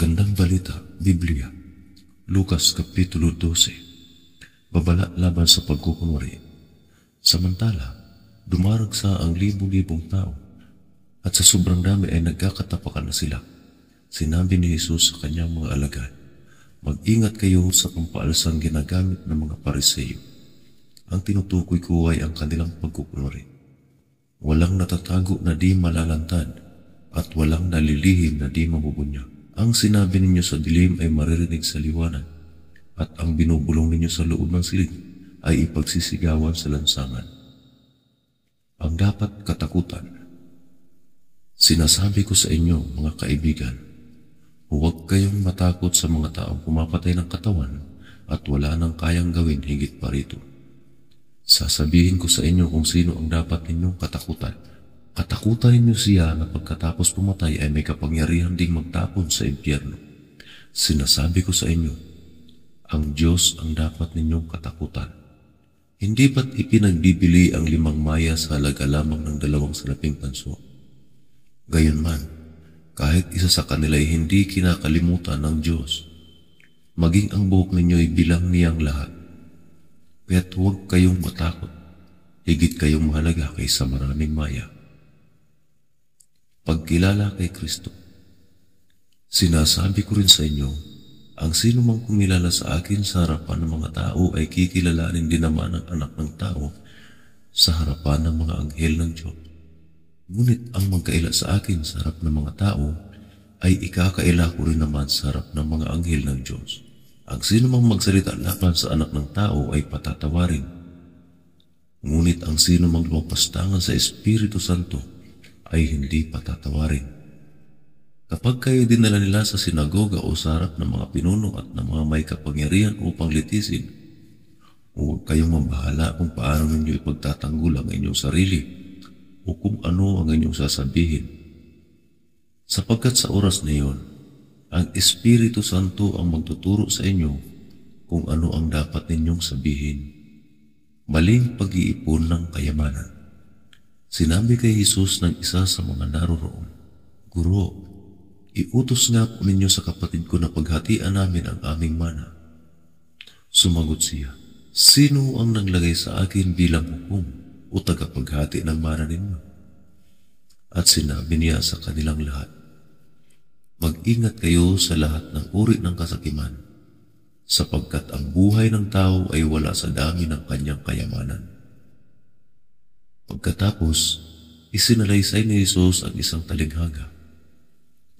Magandang balita, Biblia, Lucas Kapitulo 12. Babala laban sa pagkukunwari. Samantala, dumaragsa ang libu-libong tao, at sa sobrang dami ay nagkakatapakan na sila. Sinabi ni Jesus sa kanyang mga alagad, "Mag-ingat kayo sa pampaalsang ginagamit ng mga Pariseo. Ang tinutukoy ko ay ang kanilang pagkukunwari. Walang natatago na di malalantad, at walang nalilihim na di mabubunyag. Ang sinabi ninyo sa dilim ay maririnig sa liwanag, at ang binubulong ninyo sa loob ng silid ay ipagsisigawan sa lansangan." Ang dapat katakutan. Sinasabi ko sa inyo, mga kaibigan, huwag kayong matakot sa mga taong pumapatay ng katawan at wala nang kayang gawin higit pa rito. Sasabihin ko sa inyo kung sino ang dapat ninyong katakutan. Katakutan ninyo siya na pagkatapos pumatay ay may kapangyarihan ding magtapon sa impyerno. Sinasabi ko sa inyo, ang Diyos ang dapat ninyong katakutan. Hindi ba't ipinagbibili ang 5 maya sa halaga lamang ng 2 salaping tanso? Gayunman, kahit isa sa kanila ay hindi kinakalimutan ng Diyos, maging ang buhok ninyo ay bilang niyang lahat. Kaya't huwag kayong matakot, higit kayong mahalaga kaysa maraming maya. Pagkilala kay Kristo. Sinasabi ko rin sa inyo, ang sino mang kumilala sa akin sa harapan ng mga tao ay kikilalanin din naman ng anak ng tao sa harapan ng mga anghel ng Diyos. Ngunit ang magkaila sa akin sa harap ng mga tao ay ikakaila ko rin naman sa harap ng mga anghel ng Diyos. Ang sino mang magsalita laban sa anak ng tao ay patatawarin. Ngunit ang sino mang lumapastangan sa Espiritu Santo ay hindi patatawarin. Kapag kayo dinala nila sa sinagoga o sa harap ng mga pinuno at ng mga may kapangyarihan upang litisin, huwag kayong mabahala kung paano ninyo ipagtatanggol ang inyong sarili o kung ano ang inyong sasabihin. Sapagkat sa oras na iyon, ang Espiritu Santo ang magtuturo sa inyo kung ano ang dapat ninyong sabihin. Maling pag-iipon ng kayamanan. Sinabi kay Jesus ng isa sa mga naroroon, "Guro, iutos nga po ninyo sa kapatid ko na paghatian namin ang aming mana." Sumagot siya, "Sino ang naglagay sa akin bilang hukom o tagapaghati ng mana ninyo?" At sinabi niya sa kanilang lahat, "Mag-ingat kayo sa lahat ng uri ng kasakiman, sapagkat ang buhay ng tao ay wala sa dami ng kanyang kayamanan." Pagkatapos, isinalaysay ni Jesus ang isang talinghaga.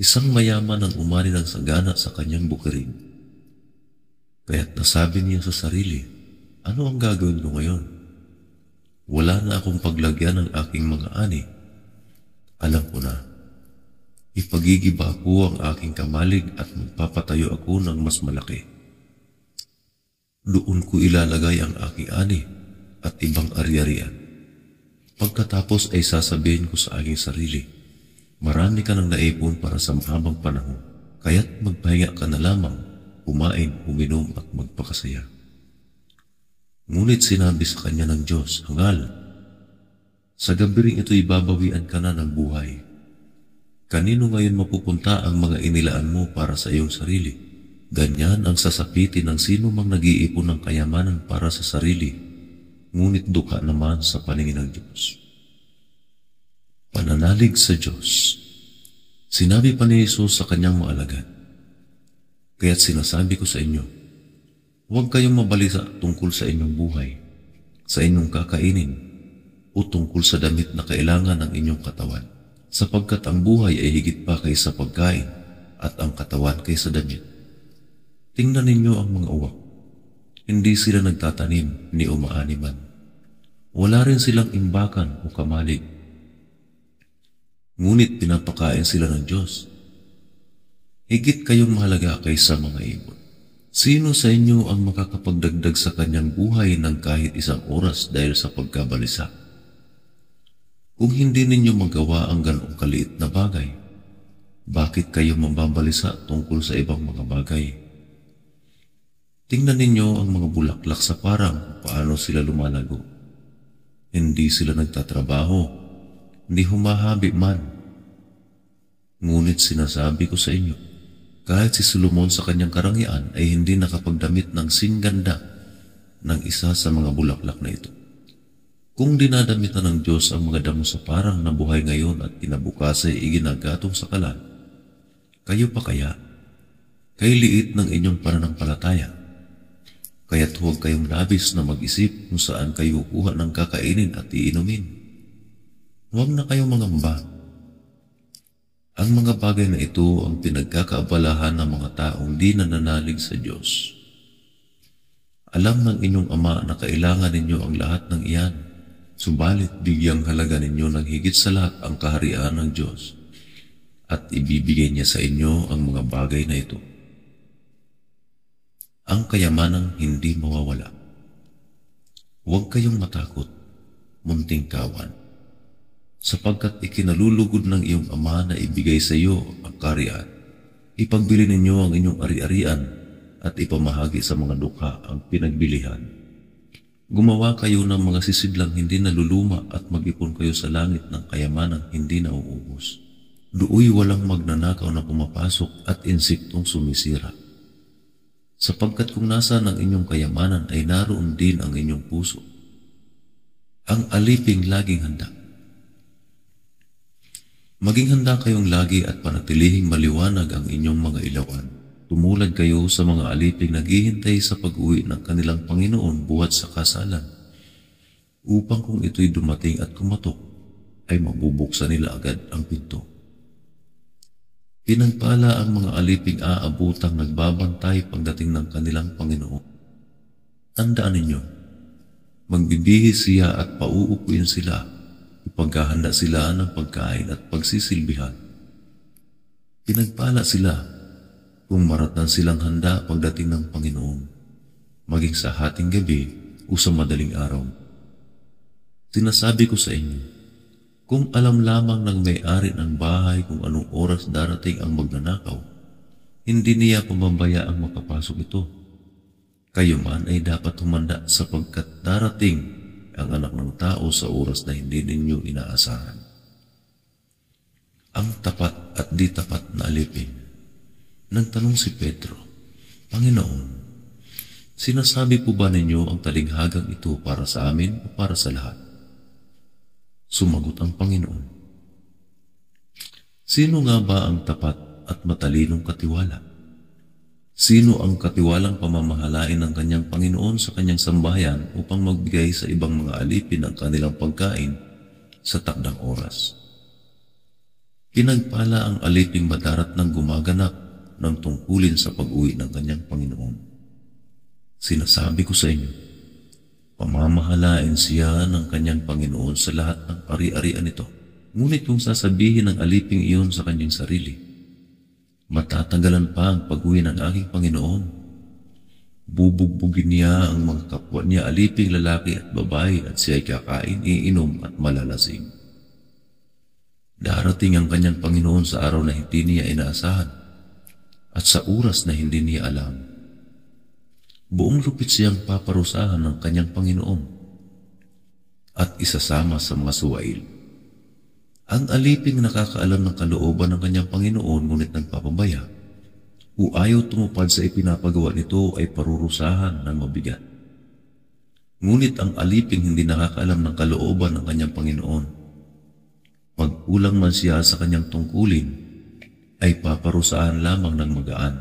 Isang mayaman ang umani ng sagana sa kanyang bukirin. Kaya't nasabi niya sa sarili, "Ano ang gagawin ko ngayon? Wala na akong paglagyan ng aking mga ani. Alam ko na, ipagigiba ko ang aking kamalig at magpapatayo ako ng mas malaki. Doon ko ilalagay ang aking ani at ibang ari-arian. Pagkatapos ay sasabihin ko sa aking sarili, marami ka nang naipon para sa mahabang panahon, kaya't magpahinga ka na lamang, kumain, uminom at magpakasaya." Ngunit sinabi sa kanya ng Diyos, "Hangal, sa gabi ring ito'y babawian ka na ng buhay. Kanino ngayon mapupunta ang mga inilaan mo para sa iyong sarili? Ganyan ang sasapitin ng sino mang nag-iipon ng kayamanan para sa sarili, ngunit dukha naman sa paningin ng Diyos." Pananalig sa Diyos. Sinabi pa ni Jesus sa kanyang mga alagad, "Kaya't sinasabi ko sa inyo, huwag kayong mabalisa tungkol sa inyong buhay, sa inyong kakainin, o tungkol sa damit na kailangan ng inyong katawan, sapagkat ang buhay ay higit pa kaysa pagkain at ang katawan kaysa damit. Tingnan ninyo ang mga uwak. Hindi sila nagtatanim ni umaani man. Wala rin silang imbakan o kamalig. Ngunit pinapakain sila ng Diyos. Higit kayong mahalaga kaysa mga ibon. Sino sa inyo ang makakapagdagdag sa kanyang buhay ng kahit isang oras dahil sa pagkabalisa? Kung hindi ninyo magawa ang ganoong kaliit na bagay, bakit kayo mababalisa tungkol sa ibang mga bagay? Tingnan ninyo ang mga bulaklak sa parang paano sila lumalago. Hindi sila nagtatrabaho, hindi humahabi man. Ngunit sinasabi ko sa inyo, Kahit si Solomon sa kanyang karangyaan ay hindi nakapagdamit ng singganda ng isa sa mga bulaklak na ito. Kung dinadamitan ng Diyos ang mga damo sa parang na buhay ngayon at kinabukas ay iginagatong sa kalan, kayo pa kaya? Kay liit ng inyong pananampalataya. Kaya't huwag kayong labis na mag-isip kung saan kayo kuha ng kakainin at iinumin. Huwag na kayong mangamba. Ang mga bagay na ito ang pinagkakaabalahan ng mga taong di nananalig sa Diyos. Alam ng inyong Ama na kailangan ninyo ang lahat ng iyan, subalit bigyang halaga ninyo ng higit sa lahat ang kaharian ng Diyos at ibibigay niya sa inyo ang mga bagay na ito. Ang kayamanang hindi mawawala. Huwag kayong matakot, munting kawan, sapagkat ikinalulugod ng iyong Ama na ibigay sa iyo ang kaharian. Ipagbili ninyo ang inyong ari-arian at ipamahagi sa mga dukha ang pinagbilihan. Gumawa kayo ng mga sisidlang hindi naluluma at mag-ipon kayo sa langit ng kayamanang hindi nauubos. Dooy walang magnanakaw na pumapasok at insektong sumisira. Sapagkat kung nasa ng inyong kayamanan ay naroon din ang inyong puso. Ang aliping laging handa. Maging handa kayong lagi at panatilihing maliwanag ang inyong mga ilawan. Tumulad kayo sa mga aliping naghihintay sa pag-uwi ng kanilang Panginoon buhat sa kasalan, upang kung ito'y dumating at kumatok, ay mabubuksan nila agad ang pinto. Pinagpala ang mga aliping aabutang nagbabantay pagdating ng kanilang Panginoon. Tandaan ninyo, magbibihis siya at pauupuin sila. Ipaghahanda sila ng pagkain at pagsisilbihan. Pinagpala sila kung maratnan silang handa pagdating ng Panginoon, maging sa hating gabi o sa madaling araw. Sinasabi ko sa inyo, kung alam lamang ng may-ari ng bahay kung anong oras darating ang magnanakaw, hindi niya pambabayaang makapasok ito. Kayo man ay dapat humanda sapagkat darating ang anak ng tao sa oras na hindi ninyo inaasahan. Ang tapat at di tapat na alipin. Nagtanong si Pedro, Panginoon, sinasabi po ba ninyo ang talinghagang ito para sa amin o para sa lahat? Sumagot ang Panginoon, sino nga ba ang tapat at matalinong katiwala? Sino ang katiwalang pamamahalain ng kanyang Panginoon sa kanyang sambahayan upang magbigay sa ibang mga alipin ang kanilang pagkain sa takdang oras? Pinagpala ang aliping madarat ng gumaganap ng tungkulin sa pag-uwi ng kanyang Panginoon. Sinasabi ko sa inyo, pamamahalain siya ng kanyang Panginoon sa lahat ng ari-arian ito. Ngunit kung sasabihin ng aliping iyon sa kanyang sarili, matatagalan pa ang pag-uwi ng aking Panginoon, bubugbugin niya ang mga kapwa niya aliping lalaki at babae at siya ay kakain, iinom at malalasing. Darating ang kanyang Panginoon sa araw na hindi niya inaasahan at sa oras na hindi niya alam. Buong lupit siyang paparusahan ng kanyang Panginoon at isasama sa mga suwail. Ang aliping nakakaalam ng kalooban ng kanyang Panginoon ngunit nagpapabaya o ayaw tumupad sa ipinapagawa nito ay parurusahan ng mabigat. Ngunit ang aliping hindi nakakaalam ng kalooban ng kanyang Panginoon, magkulang man siya sa kanyang tungkulin, ay paparusahan lamang ng magaan.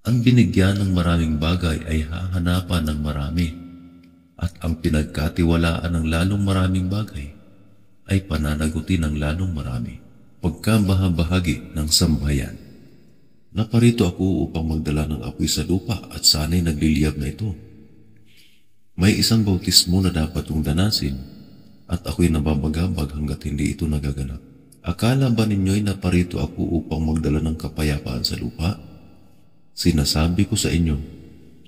Ang binigyan ng maraming bagay ay hahanapan ng marami, at ang pinagkatiwalaan ng lalong maraming bagay ay pananagutin ng lalong marami. Pagkabahabahagi ng sambahayan. Naparito ako upang magdala ng apoy sa lupa at sana'y nagliliyab na ito. May isang bautismo na dapat kong danasin at ako'y nababagabag hanggat hindi ito nagaganap. Akala ba ninyo'y naparito ako upang magdala ng kapayapaan sa lupa? Sinasabi ko sa inyo,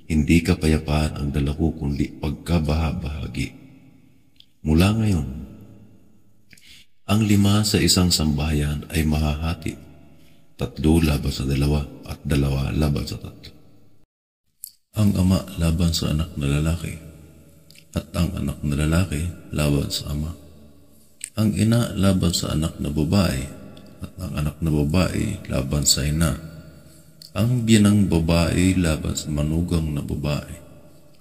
hindi kapayapaan ang dala ko kundi pagkabahabahagi. Mula ngayon, ang 5 sa isang sambahayan ay mahahati, 3 laban sa 2 at 2 laban sa 3. Ang ama laban sa anak na lalaki at ang anak na lalaki laban sa ama. Ang ina laban sa anak na babae at ang anak na babae laban sa ina, ang biyanang babae laban sa manugang na babae,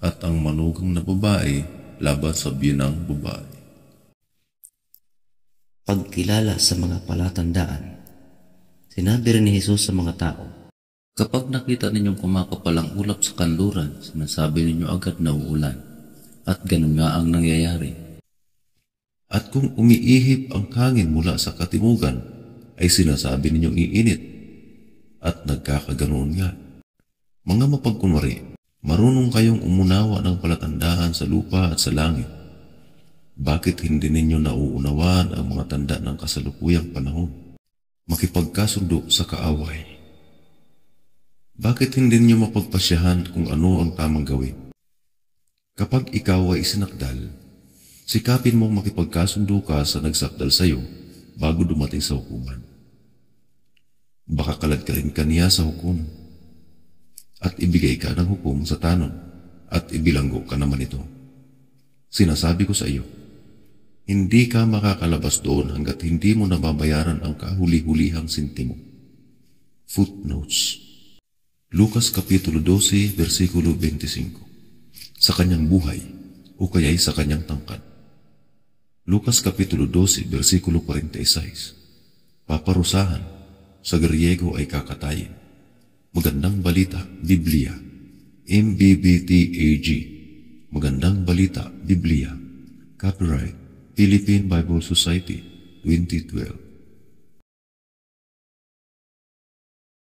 at ang manugang na babae laban sa biyanang babae. Pagkilala sa mga palatandaan. Sinabi rin ni Jesus sa mga tao, "Kapag nakita ninyong kumakapalang ulap sa kanluran, sinasabi ninyo agad na uulan, at ganun nga ang nangyayari. At kung umiihip ang hangin mula sa katimugan, ay sinasabi ninyong iinit, at nagkakaganoon nga. Mga mapagkunwari, marunong kayong umunawa ng palatandaan sa lupa at sa langit. Bakit hindi ninyo nauunawaan ang mga tanda ng kasalukuyang panahon? Makipagkasundo sa kaaway. Bakit hindi ninyo mapagpasyahan kung ano ang tamang gawin? Kapag ikaw ay isinakdal, sikapin mong makipagkasundo ka sa nagsakdal sa iyo bago dumating sa hukuman. Baka kaladkalin ka niya sa hukom at ibigay ka ng hukom sa tanong at ibilanggo ka naman ito. Sinasabi ko sa iyo, hindi ka makakalabas doon hanggat hindi mo nababayaran ang kahuli-hulihang sintimo." Footnotes. Lucas Kapitulo 12, versikulo 25. Sa kanyang buhay o kaya'y sa kanyang tangkad. Lucas Kapitulo 12, versikulo 46. Paparusahan, sa Griego ay kakatayin. Magandang balita, Biblia. MBBTAG. Magandang balita, Biblia. Copyright Philippine Bible Society, 2012.